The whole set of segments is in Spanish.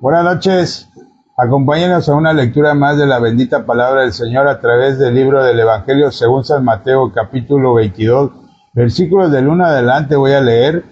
Buenas noches. Acompáñenos a una lectura más de la bendita palabra del Señor a través del libro del Evangelio según San Mateo, capítulo 22, versículos del 1 adelante. Voy a leer.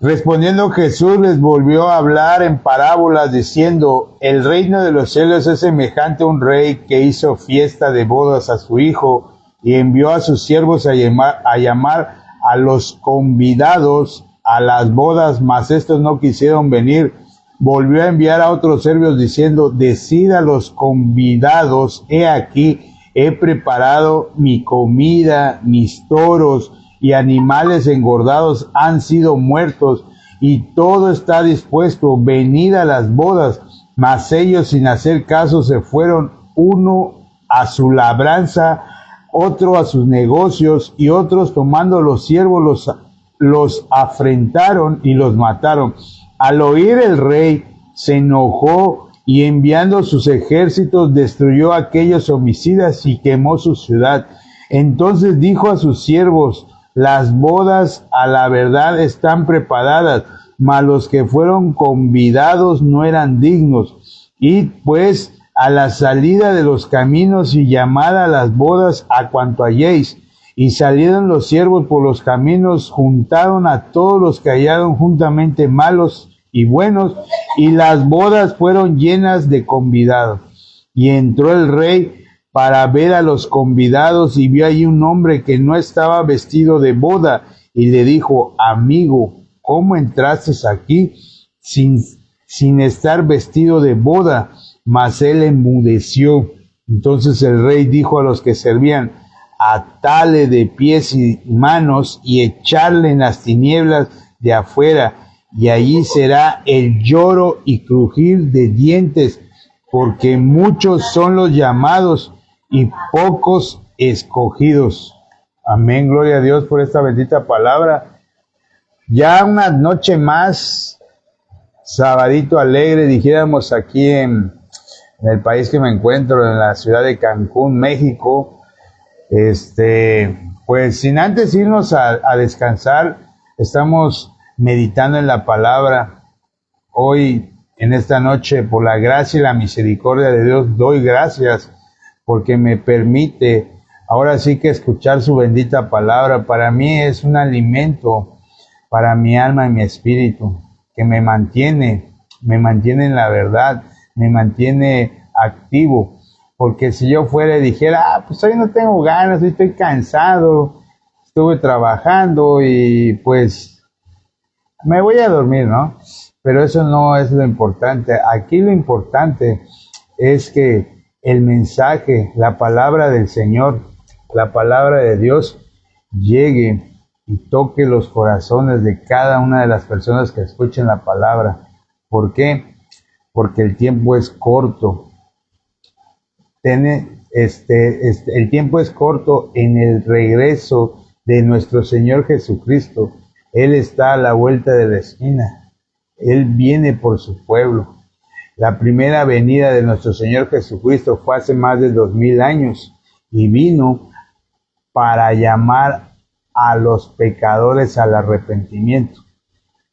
Respondiendo Jesús les volvió a hablar en parábolas diciendo: el reino de los cielos es semejante a un rey que hizo fiesta de bodas a su hijo y envió a sus siervos a llamar a los convidados a las bodas, mas estos no quisieron venir. Volvió a enviar a otros siervos diciendo: decid a los convidados, he aquí, he preparado mi comida, mis toros y animales engordados han sido muertos, y todo está dispuesto, venid a las bodas. Mas ellos, sin hacer caso, se fueron, uno a su labranza, otro a sus negocios, y otros tomando los siervos los afrentaron y los mataron. Al oír el rey, se enojó y enviando sus ejércitos destruyó a aquellos homicidas y quemó su ciudad. Entonces dijo a sus siervos: las bodas a la verdad están preparadas, mas los que fueron convidados no eran dignos. Id pues a la salida de los caminos y llamad a las bodas a cuanto halléis. Y salieron los siervos por los caminos, juntaron a todos los que hallaron juntamente, malos y buenos, y las bodas fueron llenas de convidados. Y entró el rey para ver a los convidados, y vio allí un hombre que no estaba vestido de boda, y le dijo: amigo, ¿cómo entraste aquí sin estar vestido de boda? Mas él enmudeció. Entonces el rey dijo a los que servían: atale de pies y manos y echarle en las tinieblas de afuera, y allí será el lloro y crujir de dientes, porque muchos son los llamados y pocos escogidos. Amén, gloria a Dios por esta bendita palabra. Ya una noche más, sabadito alegre, dijéramos aquí en el país que me encuentro, en la ciudad de Cancún, México. Pues sin antes irnos a descansar, estamos meditando en la palabra. Hoy, en esta noche, por la gracia y la misericordia de Dios, doy gracias porque me permite ahora sí que escuchar su bendita palabra. Para mí es un alimento para mi alma y mi espíritu, que me mantiene en la verdad, me mantiene activo. Porque si yo fuera y dijera: pues hoy no tengo ganas, hoy estoy cansado, estuve trabajando y pues me voy a dormir, ¿no? Pero eso no es lo importante. Aquí lo importante es que el mensaje, la palabra del Señor, la palabra de Dios, llegue y toque los corazones de cada una de las personas que escuchen la palabra. ¿Por qué? Porque el tiempo es corto. El tiempo es corto en el regreso de nuestro Señor Jesucristo. Él está a la vuelta de la esquina. Él viene por su pueblo. La primera venida de nuestro Señor Jesucristo fue hace más de 2000 años y vino para llamar a los pecadores al arrepentimiento.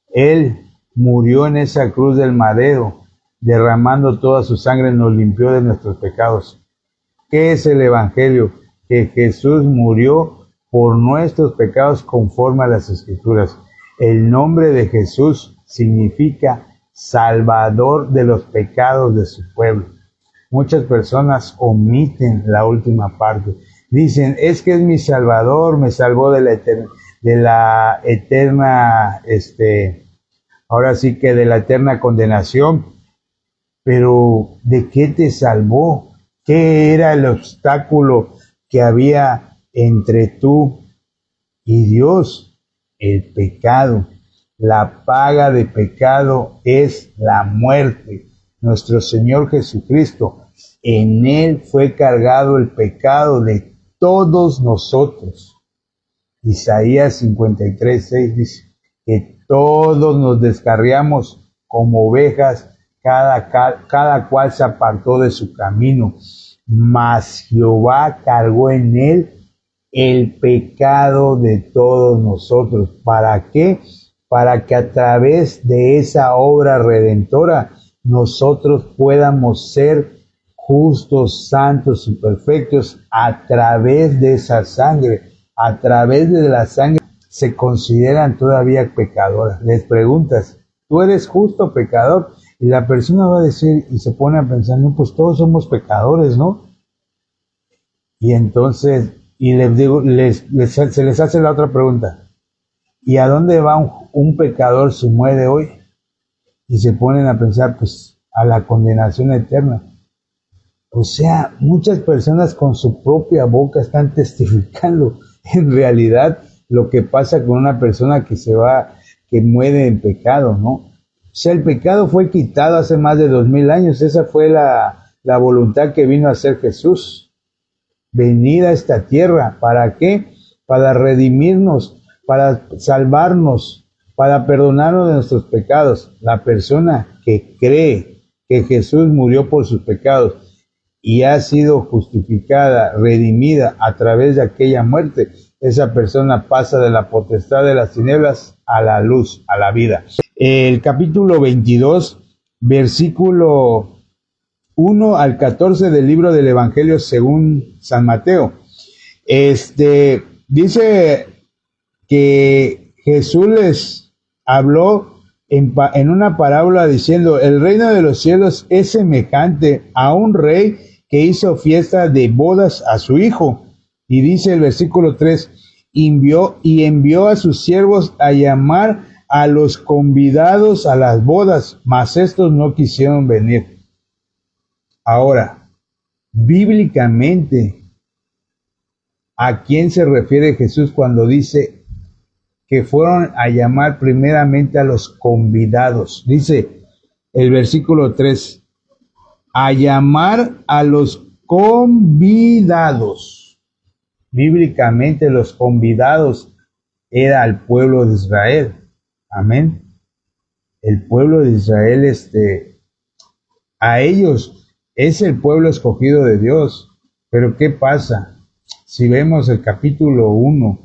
Él murió en esa cruz del madero, derramando toda su sangre, nos limpió de nuestros pecados. ¿Qué es el Evangelio? Que Jesús murió por nuestros pecados conforme a las Escrituras. El nombre de Jesús significa Salvador de los pecados de su pueblo. Muchas personas omiten la última parte. Dicen: es que es mi Salvador, me salvó de la eterna, ahora sí que de la eterna condenación. Pero ¿de qué te salvó? ¿Qué era el obstáculo que había entre tú y Dios? El pecado. La paga de pecado es la muerte. Nuestro Señor Jesucristo, en Él fue cargado el pecado de todos nosotros. Isaías 53:6 dice que todos nos descarriamos como ovejas, cada cual se apartó de su camino, mas Jehová cargó en él el pecado de todos nosotros. ¿Para qué? Para que a través de esa obra redentora nosotros podamos ser justos, santos y perfectos a través de esa sangre. A través de la sangre se consideran todavía pecadoras. Les preguntas, ¿tú eres justo o pecador? Y la persona va a decir, y se pone a pensar, no, pues todos somos pecadores, ¿no? Y entonces, y les digo, se les hace la otra pregunta, ¿y a dónde va un pecador si muere hoy? Y se ponen a pensar, pues, a la condenación eterna. O sea, muchas personas con su propia boca están testificando en realidad lo que pasa con una persona que muere en pecado, ¿no? O sea, el pecado fue quitado hace más de 2000 años. Esa fue la voluntad que vino a hacer Jesús. Venir a esta tierra. ¿Para qué? Para redimirnos, para salvarnos, para perdonarnos de nuestros pecados. La persona que cree que Jesús murió por sus pecados y ha sido justificada, redimida a través de aquella muerte, esa persona pasa de la potestad de las tinieblas a la luz, a la vida. El capítulo 22, versículo 1 al 14 del libro del Evangelio según San Mateo. Dice que Jesús les habló en una parábola diciendo, el reino de los cielos es semejante a un rey que hizo fiesta de bodas a su hijo. Y dice el versículo 3, envió a sus siervos a llamar a los convidados a las bodas, mas estos no quisieron venir. Ahora, bíblicamente, ¿a quién se refiere Jesús cuando dice que fueron a llamar primeramente a los convidados? Dice el versículo 3, a llamar a los convidados. Bíblicamente los convidados era el pueblo de Israel. Amén. El pueblo de Israel, a ellos es el pueblo escogido de Dios. Pero ¿qué pasa? Si vemos el capítulo 1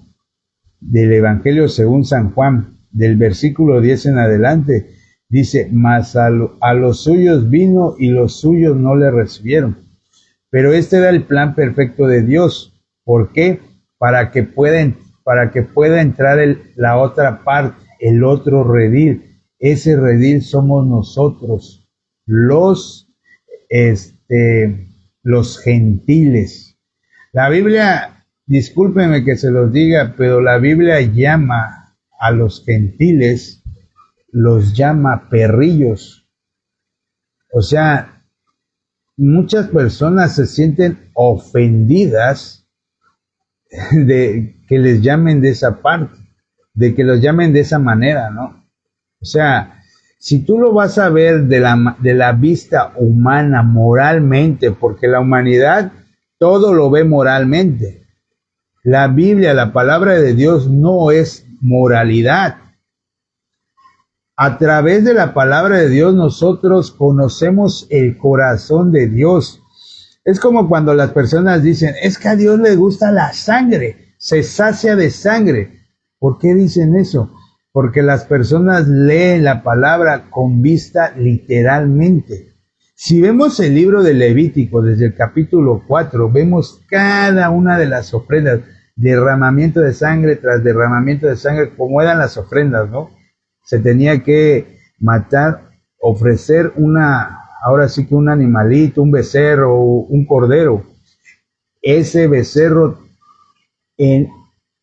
del Evangelio según San Juan, del versículo 10 en adelante, dice, mas a los suyos vino y los suyos no le recibieron. Pero este era el plan perfecto de Dios. ¿Por qué? Para que pueda entrar la otra parte, el otro redil. Ese redil somos nosotros, los gentiles. La Biblia, discúlpenme que se los diga, pero la Biblia llama a los gentiles, los llama perrillos. O sea, muchas personas se sienten ofendidas de que les llamen de esa parte, de que los llamen de esa manera, ¿no? O sea, si tú lo vas a ver de la vista humana, moralmente, porque la humanidad todo lo ve moralmente. La Biblia, la palabra de Dios, no es moralidad. A través de la palabra de Dios nosotros conocemos el corazón de Dios. Es como cuando las personas dicen, es que a Dios le gusta la sangre, se sacia de sangre. ¿Por qué dicen eso? Porque las personas leen la palabra con vista literalmente. Si vemos el libro de Levítico desde el capítulo 4, vemos cada una de las ofrendas, derramamiento de sangre tras derramamiento de sangre, como eran las ofrendas, ¿no? Se tenía que matar, ofrecer ahora sí que un animalito, un becerro, un cordero. Ese becerro, en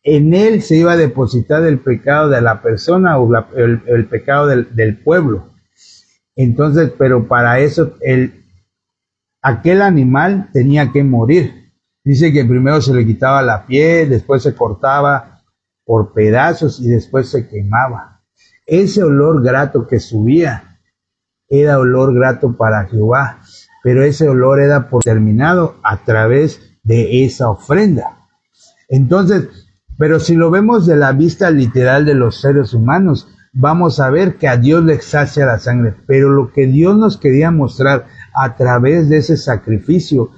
él se iba a depositar el pecado de la persona o el pecado del pueblo. Entonces, pero para eso, aquel animal tenía que morir. Dice que primero se le quitaba la piel, después se cortaba por pedazos y después se quemaba. Ese olor grato que subía era olor grato para Jehová, pero ese olor era terminado a través de esa ofrenda. Entonces, pero si lo vemos de la vista literal de los seres humanos, vamos a ver que a Dios le sacia la sangre, pero lo que Dios nos quería mostrar a través de ese sacrificio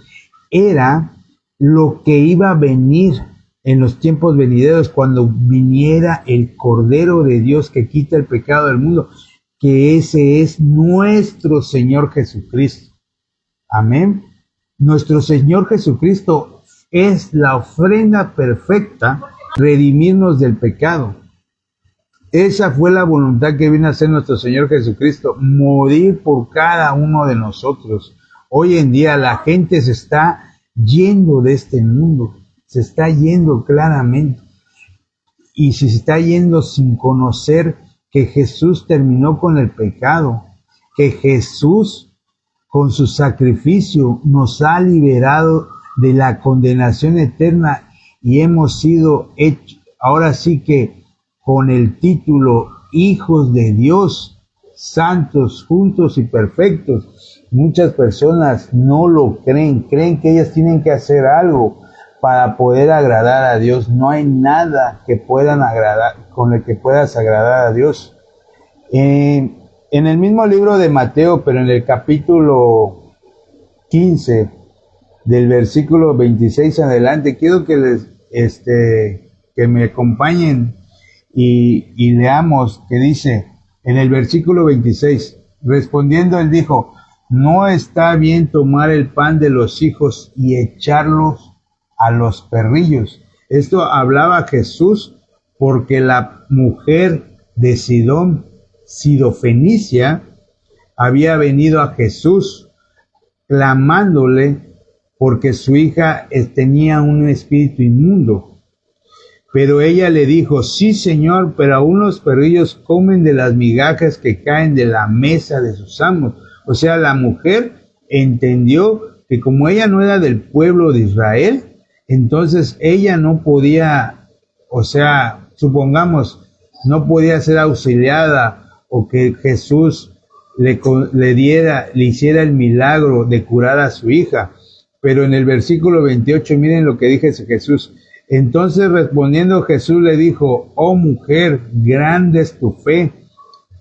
era lo que iba a venir en los tiempos venideros, cuando viniera el Cordero de Dios que quita el pecado del mundo. que ese es nuestro Señor Jesucristo. Amén. Nuestro Señor Jesucristo es la ofrenda perfecta, redimirnos del pecado. Esa fue la voluntad que vino a hacer nuestro Señor Jesucristo, morir por cada uno de nosotros. Hoy en día la gente se está yendo de este mundo, se está yendo claramente, y se está yendo sin conocer que Jesús terminó con el pecado, que Jesús con su sacrificio nos ha liberado de la condenación eterna y hemos sido hechos, ahora sí que con el título hijos de Dios, santos, juntos y perfectos. Muchas personas no lo creen, creen que ellas tienen que hacer algo para poder agradar a Dios. No hay nada que puedan agradar, con el que puedas agradar a Dios. En el mismo libro de Mateo, pero en el capítulo 15, del versículo 26 en adelante, quiero que que me acompañen y leamos que dice en el versículo 26, respondiendo él dijo, no está bien tomar el pan de los hijos y echarlos a los perrillos. Esto hablaba Jesús porque la mujer de Sidón, Sidofenicia, había venido a Jesús clamándole porque su hija tenía un espíritu inmundo. Pero ella le dijo, sí, Señor, pero aún los perrillos comen de las migajas que caen de la mesa de sus amos. O sea, la mujer entendió que como ella no era del pueblo de Israel, entonces ella no podía, o sea, supongamos, no podía ser auxiliada o que Jesús le hiciera el milagro de curar a su hija. Pero en el versículo 28, miren lo que dice Jesús. Entonces respondiendo Jesús le dijo, oh mujer, grande es tu fe,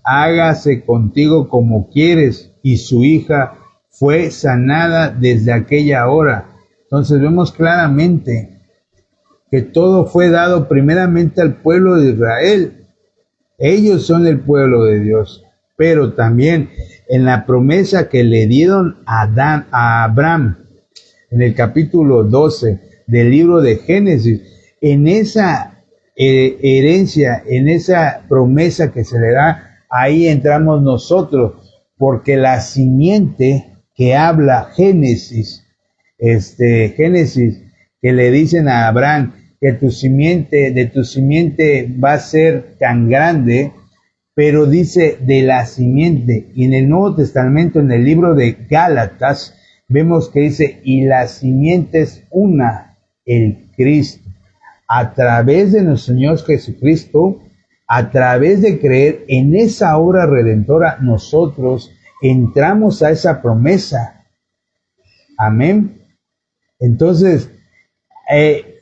hágase contigo como quieres. Y su hija fue sanada desde aquella hora. Entonces vemos claramente que todo fue dado primeramente al pueblo de Israel. Ellos son el pueblo de Dios, pero también en la promesa que le dieron a Abraham, en el capítulo 12 del libro de Génesis, en esa herencia, en esa promesa que se le da, ahí entramos nosotros, porque la simiente que habla Génesis, que le dicen a Abraham que de tu simiente va a ser tan grande, pero dice de la simiente, y en el Nuevo Testamento, en el libro de Gálatas, vemos que dice, y la simiente es una, el Cristo. A través de nuestro Señor Jesucristo, a través de creer en esa obra redentora, nosotros entramos a esa promesa. Amén. Entonces,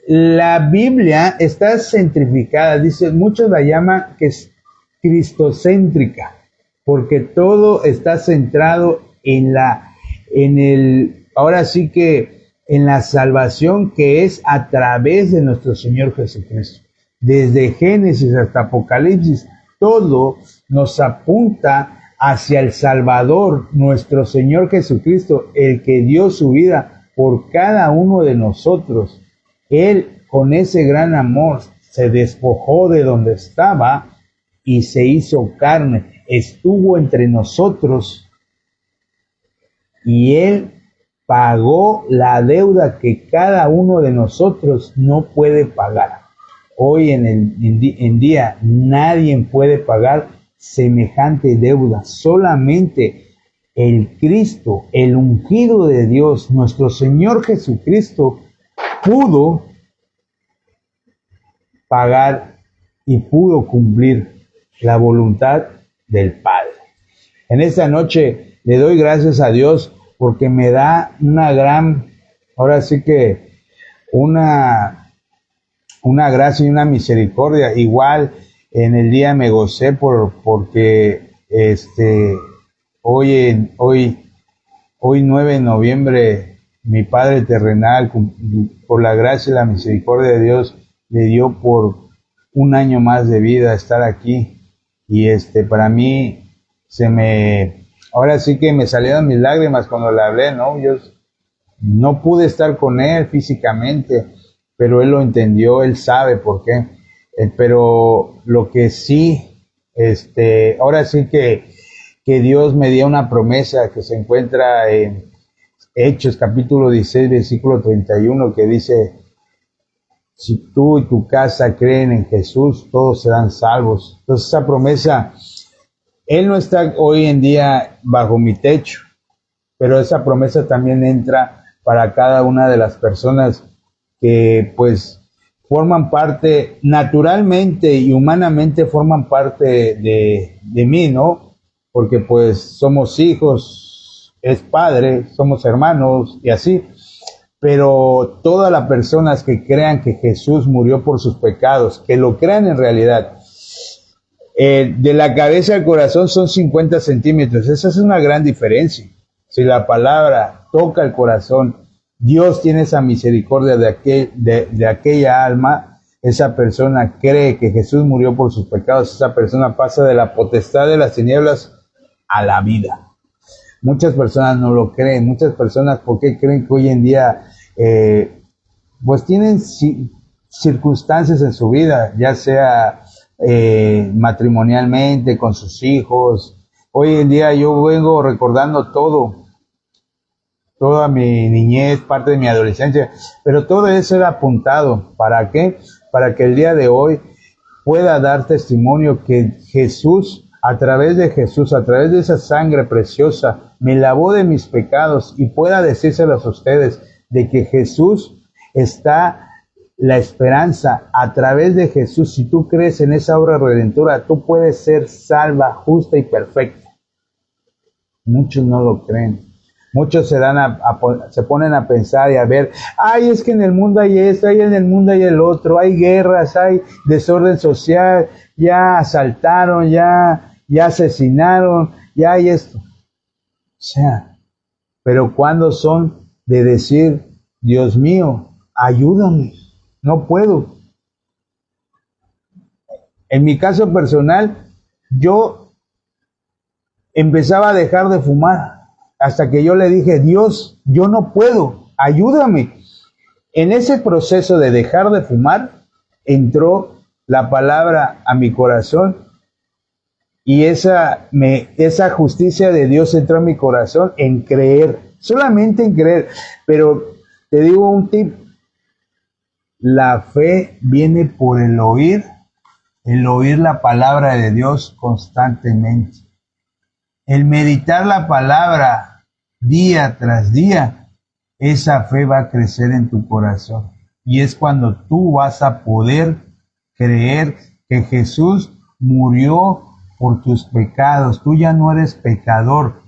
la Biblia está centrificada, dice, muchos la llaman que es cristocéntrica, porque todo está centrado ahora sí que en la salvación que es a través de nuestro Señor Jesucristo. Desde Génesis hasta Apocalipsis, todo nos apunta hacia el Salvador, nuestro Señor Jesucristo, el que dio su vida por cada uno de nosotros. Él, con ese gran amor, se despojó de donde estaba y se hizo carne, estuvo entre nosotros y Él pagó la deuda que cada uno de nosotros no puede pagar. Hoy en día nadie puede pagar semejante deuda, solamente el Cristo, el ungido de Dios, nuestro Señor Jesucristo, pudo pagar y pudo cumplir la voluntad del Padre. En esta noche le doy gracias a Dios porque me da ahora sí que una gracia y una misericordia. Igual en el día me gocé porque hoy 9 de noviembre mi Padre terrenal, por la gracia y la misericordia de Dios, le dio por un año más de vida estar aquí. Y para mí ahora sí que me salieron mis lágrimas cuando le hablé, ¿no? Yo no pude estar con él físicamente, pero él lo entendió, él sabe por qué. Pero lo que sí, ahora sí que Dios me dio una promesa que se encuentra en Hechos capítulo 16, versículo 31, que dice: si tú y tu casa creen en Jesús, todos serán salvos. Entonces esa promesa, Él no está hoy en día bajo mi techo, pero esa promesa también entra para cada una de las personas que pues forman parte, naturalmente y humanamente forman parte de mí, ¿no? Porque pues somos hijos, es padre, somos hermanos y así. Pero todas las personas que crean que Jesús murió por sus pecados, que lo crean en realidad, de la cabeza al corazón son 50 centímetros. Esa es una gran diferencia. Si la palabra toca el corazón, Dios tiene esa misericordia de aquella alma, esa persona cree que Jesús murió por sus pecados, esa persona pasa de la potestad de las tinieblas a la vida. Muchas personas no lo creen, muchas personas, ¿por qué creen que hoy en día pues tienen circunstancias en su vida, ya sea matrimonialmente, con sus hijos? Hoy en día yo vengo recordando toda mi niñez, parte de mi adolescencia, pero todo eso era apuntado. ¿Para qué? Para que el día de hoy pueda dar testimonio que Jesús, a través de esa sangre preciosa, me lavó de mis pecados, y pueda decírselos a ustedes de que Jesús está la esperanza. A través de Jesús, si tú crees en esa obra redentora, tú puedes ser salva, justa y perfecta. Muchos no lo creen. Muchos se ponen a pensar y a ver, ay, es que en el mundo hay esto, hay en el mundo hay el otro, hay guerras, hay desorden social, ya asaltaron, ya asesinaron, ya hay esto. O sea, pero cuando son de decir, Dios mío, ayúdame, no puedo. En mi caso personal, yo empezaba a dejar de fumar, hasta que yo le dije, Dios, yo no puedo, ayúdame. En ese proceso de dejar de fumar, entró la palabra a mi corazón, y esa justicia de Dios entró en mi corazón en creer, solamente en creer. Pero te digo un tip: la fe viene por el oír la palabra de Dios constantemente. El meditar la palabra día tras día, esa fe va a crecer en tu corazón. Y es cuando tú vas a poder creer que Jesús murió por tus pecados. Tú ya no eres pecador,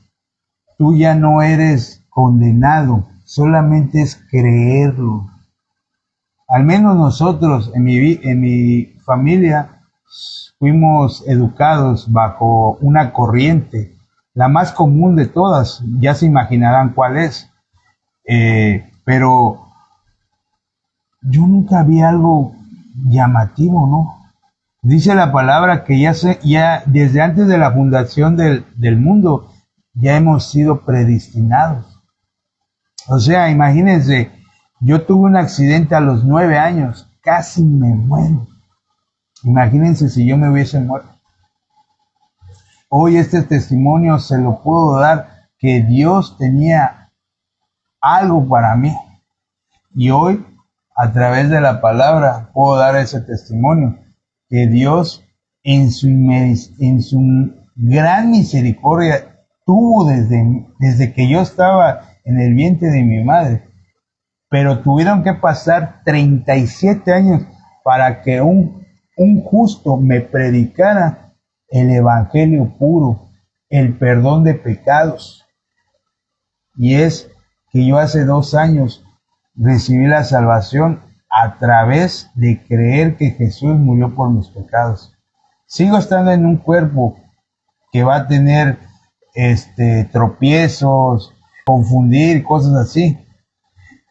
tú ya no eres condenado, solamente es creerlo. Al menos nosotros en mi familia fuimos educados bajo una corriente, la más común de todas, ya se imaginarán cuál es, pero yo nunca vi algo llamativo, ¿no? Dice la palabra que ya desde antes de la fundación del mundo ya hemos sido predestinados. O sea, imagínense, yo tuve un accidente a los 9 años, casi me muero. Imagínense si yo me hubiese muerto. Hoy este testimonio se lo puedo dar, que Dios tenía algo para mí. Y hoy, a través de la palabra, puedo dar ese testimonio, que Dios en su gran misericordia tuvo desde que yo estaba en el vientre de mi madre. Pero tuvieron que pasar 37 años para que un justo me predicara el evangelio puro, el perdón de pecados. Y es que yo hace 2 años recibí la salvación a través de creer que Jesús murió por mis pecados. Sigo estando en un cuerpo que va a tener tropiezos, confundir, cosas así.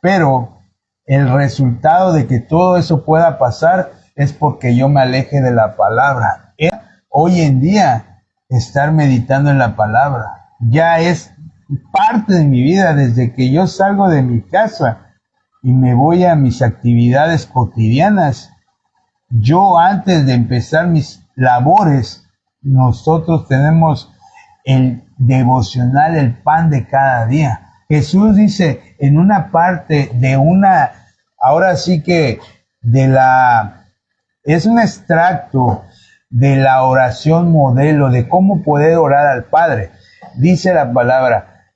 Pero el resultado de que todo eso pueda pasar es porque yo me aleje de la palabra. Hoy en día estar meditando en la palabra. Ya es parte de mi vida desde que yo salgo de mi casa y me voy a mis actividades cotidianas. Yo antes de empezar mis labores, nosotros tenemos el devocional, el pan de cada día. Jesús dice en una parte de una, ahora sí que es un extracto de la oración modelo de cómo poder orar al Padre. Dice la palabra,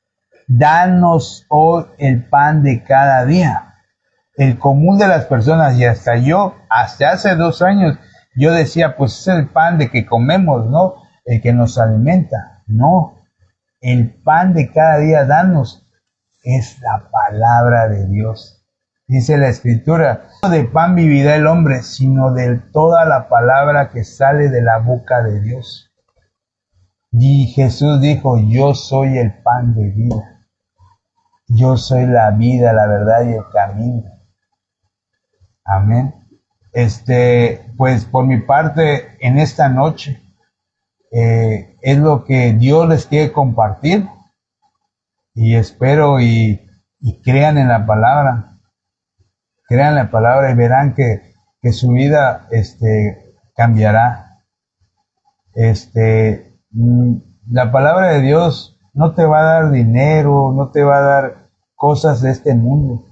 danos hoy el pan de cada día. El común de las personas, y hasta yo, hasta hace 2 años, yo decía, pues es el pan de que comemos, ¿no? El que nos alimenta. No, el pan de cada día, danos, es la palabra de Dios. Dice la Escritura, no de pan vivirá el hombre, sino de toda la palabra que sale de la boca de Dios. Y Jesús dijo, yo soy el pan de vida. Yo soy la vida, la verdad y el camino. Amén. Pues por mi parte, en esta noche, es lo que Dios les quiere compartir. Y espero y crean en la palabra. Crean la palabra y verán que su vida cambiará. La palabra de Dios no te va a dar dinero, no te va a dar cosas de este mundo,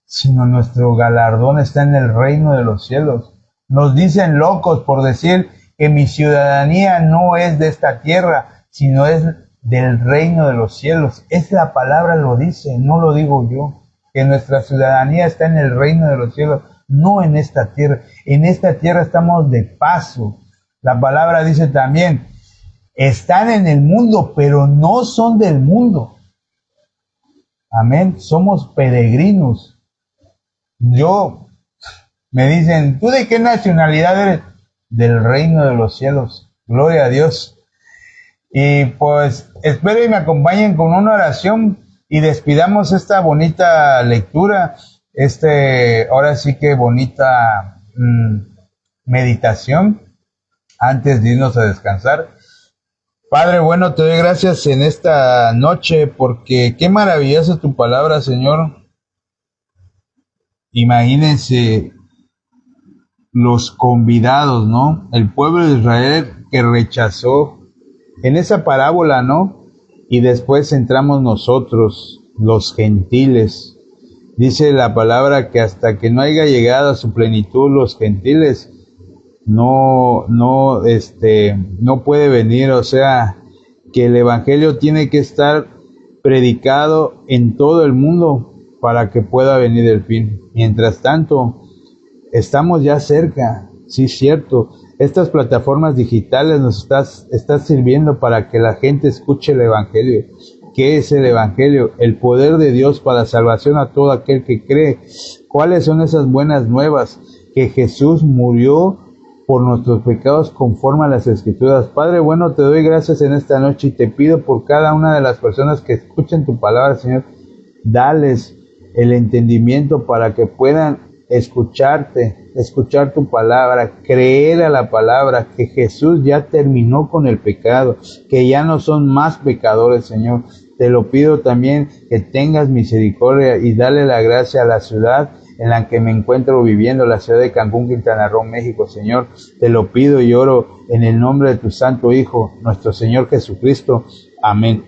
sino nuestro galardón está en el reino de los cielos. Nos dicen locos por decir que mi ciudadanía no es de esta tierra, sino es del reino de los cielos. Es la palabra lo dice, no lo digo yo, que nuestra ciudadanía está en el reino de los cielos, no en esta tierra. En esta tierra estamos de paso. La palabra dice también, están en el mundo, pero no son del mundo. Amén, somos peregrinos. Me dicen, ¿tú de qué nacionalidad eres? Del reino de los cielos. Gloria a Dios. Y pues espero y me acompañen con una oración y despidamos esta bonita lectura, ahora sí que bonita meditación antes de irnos a descansar. Padre bueno, te doy gracias en esta noche porque qué maravillosa tu palabra, Señor. Imagínense los convidados, ¿no? El pueblo de Israel que rechazó en esa parábola, ¿no? Y después entramos nosotros, los gentiles. Dice la palabra que hasta que no haya llegado a su plenitud los gentiles, no puede venir. O sea, que el evangelio tiene que estar predicado en todo el mundo para que pueda venir el fin. Mientras tanto, estamos ya cerca, sí, cierto. Estas plataformas digitales nos está sirviendo para que la gente escuche el evangelio. ¿Qué es el evangelio? El poder de Dios para la salvación a todo aquel que cree. ¿Cuáles son esas buenas nuevas? Que Jesús murió por nuestros pecados conforme a las Escrituras. Padre bueno, te doy gracias en esta noche y te pido por cada una de las personas que escuchen tu palabra, Señor. Dales el entendimiento para que puedan escucharte, escuchar tu palabra, creer a la palabra, que Jesús ya terminó con el pecado, que ya no son más pecadores, Señor. Te lo pido también que tengas misericordia y dale la gracia a la ciudad en la que me encuentro viviendo, la ciudad de Cancún, Quintana Roo, México, Señor. Te lo pido y oro en el nombre de tu Santo Hijo, nuestro Señor Jesucristo. Amén.